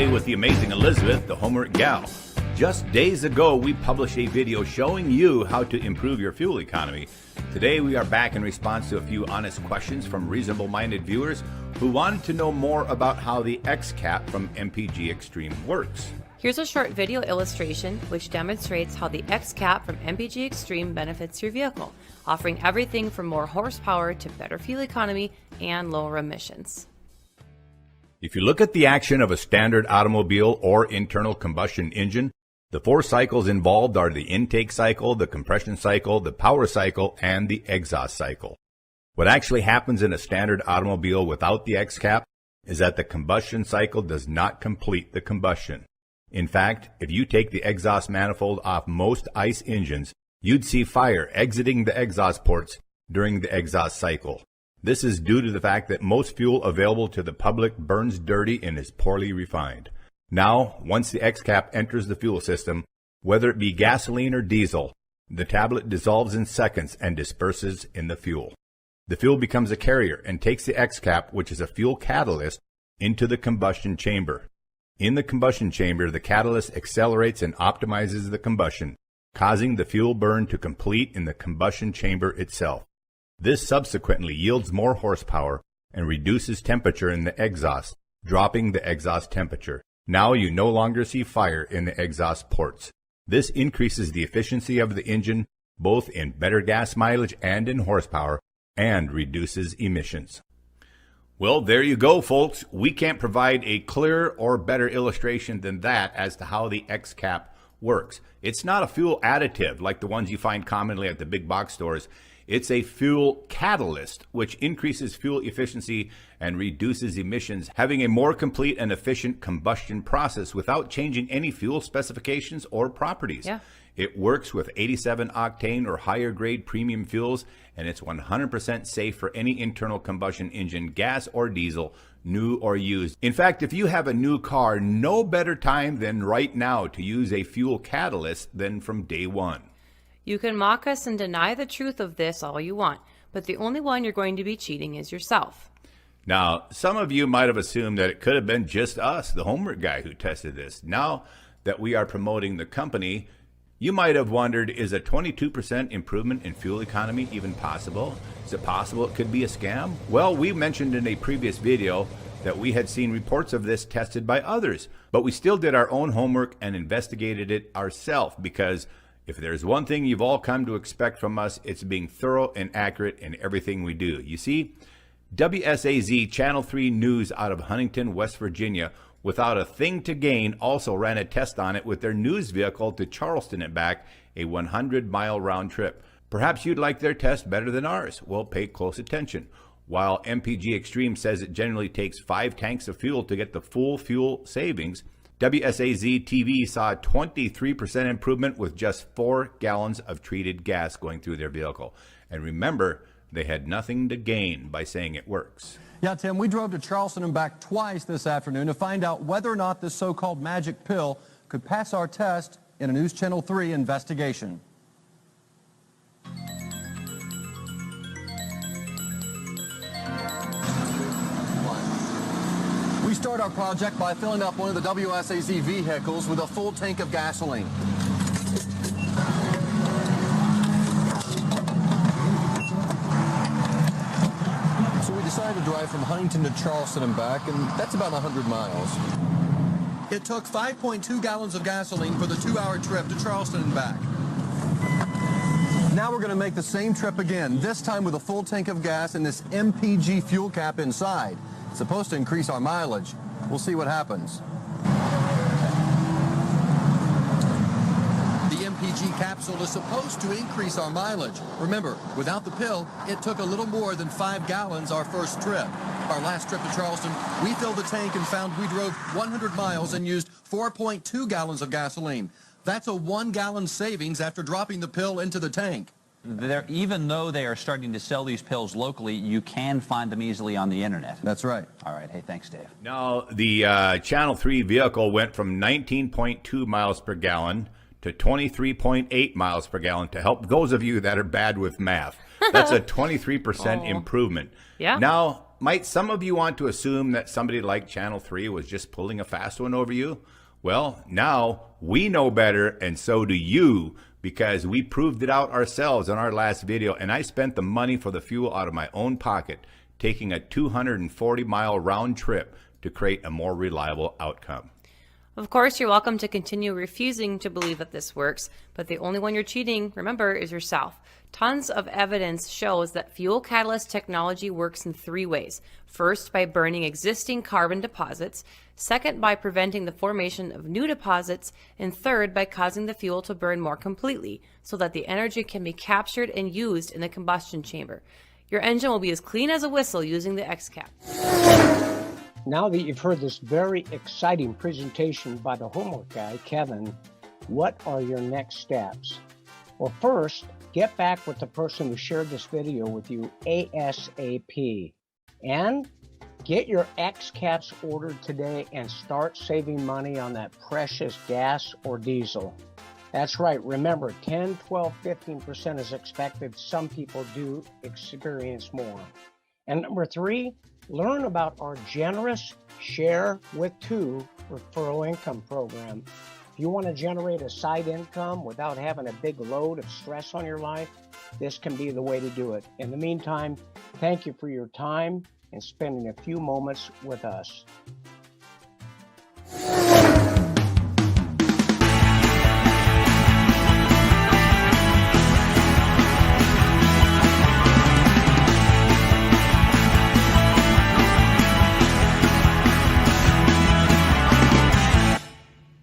today with the amazing Elizabeth, the homework gal. Just days ago, we published a video showing you how to improve your fuel economy. Today, we are back in response to a few honest questions from reasonable-minded viewers who wanted to know more about how the X-Cap from MPGXtreme works. Here's a short video illustration which demonstrates how the X-Cap from MPGXtreme benefits your vehicle, offering everything from more horsepower to better fuel economy and lower emissions. If you look at the action of a standard automobile or internal combustion engine, the 4 cycles involved are the intake cycle, the compression cycle, the power cycle, and the exhaust cycle. What actually happens in a standard automobile without the X-Cap is that the combustion cycle does not complete the combustion. In fact, if you take the exhaust manifold off most ICE engines, you'd see fire exiting the exhaust ports during the exhaust cycle. This is due to the fact that most fuel available to the public burns dirty and is poorly refined. Now, once the X-Cap enters the fuel system, whether it be gasoline or diesel, the tablet dissolves in seconds and disperses in the fuel. The fuel becomes a carrier and takes the X-Cap, which is a fuel catalyst, into the combustion chamber. In the combustion chamber, the catalyst accelerates and optimizes the combustion, causing the fuel burn to complete in the combustion chamber itself. This subsequently yields more horsepower and reduces temperature in the exhaust, dropping the exhaust temperature. Now you no longer see fire in the exhaust ports. This increases the efficiency of the engine, both in better gas mileage and in horsepower, and reduces emissions. Well, there you go, folks. We can't provide a clearer or better illustration than that as to how the X-Cap works. It's not a fuel additive like the ones you find commonly at the big box stores. It's a fuel catalyst, which increases fuel efficiency and reduces emissions, having a more complete and efficient combustion process without changing any fuel specifications or properties. Yeah. It works with 87 octane or higher grade premium fuels, and it's 100% safe for any internal combustion engine, gas or diesel, new or used. In fact, if you have a new car, no better time than right now to use a fuel catalyst than from day one. You can mock us and deny the truth of this all you want, but the only one you're going to be cheating is yourself. Now, some of you might have assumed that it could have been just us, the homework guy, who tested this. Now that we are promoting the company, you might have wondered, is a 22% improvement in fuel economy even possible? Is it possible it could be a scam? Well, we mentioned in a previous video that we had seen reports of this tested by others, but we still did our own homework and investigated it ourselves, because if there's one thing you've all come to expect from us, it's being thorough and accurate in everything we do. You see, WSAZ Channel 3 News out of Huntington, West Virginia, without a thing to gain, also ran a test on it with their news vehicle to Charleston and back, a 100-mile round trip. Perhaps you'd like their test better than ours. Well, pay close attention. While MPGXtreme says it generally takes 5 tanks of fuel to get the full fuel savings, WSAZ TV saw a 23% improvement with just 4 gallons of treated gas going through their vehicle. And remember, they had nothing to gain by saying it works. Yeah, Tim, we drove to Charleston and back twice this afternoon to find out whether or not this so-called magic pill could pass our test in a News Channel 3 investigation. We start our project by filling up one of the WSAZ vehicles with a full tank of gasoline. So we decided to drive from Huntington to Charleston and back, and that's about 100 miles. It took 5.2 gallons of gasoline for the 2-hour trip to Charleston and back. Now we're going to make the same trip again, this time with a full tank of gas and this MPG fuel cap inside. It's supposed to increase our mileage. We'll see what happens. The MPG capsule is supposed to increase our mileage. Remember, without the pill, it took a little more than 5 gallons our first trip. Our last trip to Charleston, we filled the tank and found we drove 100 miles and used 4.2 gallons of gasoline. That's a 1-gallon savings after dropping the pill into the tank. Even though they are starting to sell these pills locally, you can find them easily on the internet. That's right. All right. Hey, thanks, Dave. Now, the Channel 3 vehicle went from 19.2 miles per gallon to 23.8 miles per gallon, to help those of you that are bad with math. That's a 23% improvement. Yeah. Now, might some of you want to assume that somebody like Channel 3 was just pulling a fast one over you? Well, now we know better, and so do you, because we proved it out ourselves in our last video, and I spent the money for the fuel out of my own pocket, taking a 240-mile round trip to create a more reliable outcome. Of course, you're welcome to continue refusing to believe that this works, but the only one you're cheating, remember, is yourself. Tons of evidence shows that fuel catalyst technology works in 3 ways. First, by burning existing carbon deposits. Second, by preventing the formation of new deposits. And third, by causing the fuel to burn more completely, so that the energy can be captured and used in the combustion chamber. Your engine will be as clean as a whistle using the X-Cap. Now that you've heard this very exciting presentation by the homework guy, Kevin, what are your next steps? Well, first, get back with the person who shared this video with you ASAP. And get your X-Caps ordered today and start saving money on that precious gas or diesel. That's right. Remember, 10, 12, 15% is expected. Some people do experience more. And number 3, learn about our generous Share with 2 referral income program. If you want to generate a side income without having a big load of stress on your life, this can be the way to do it. In the meantime, thank you for your time and spending a few moments with us.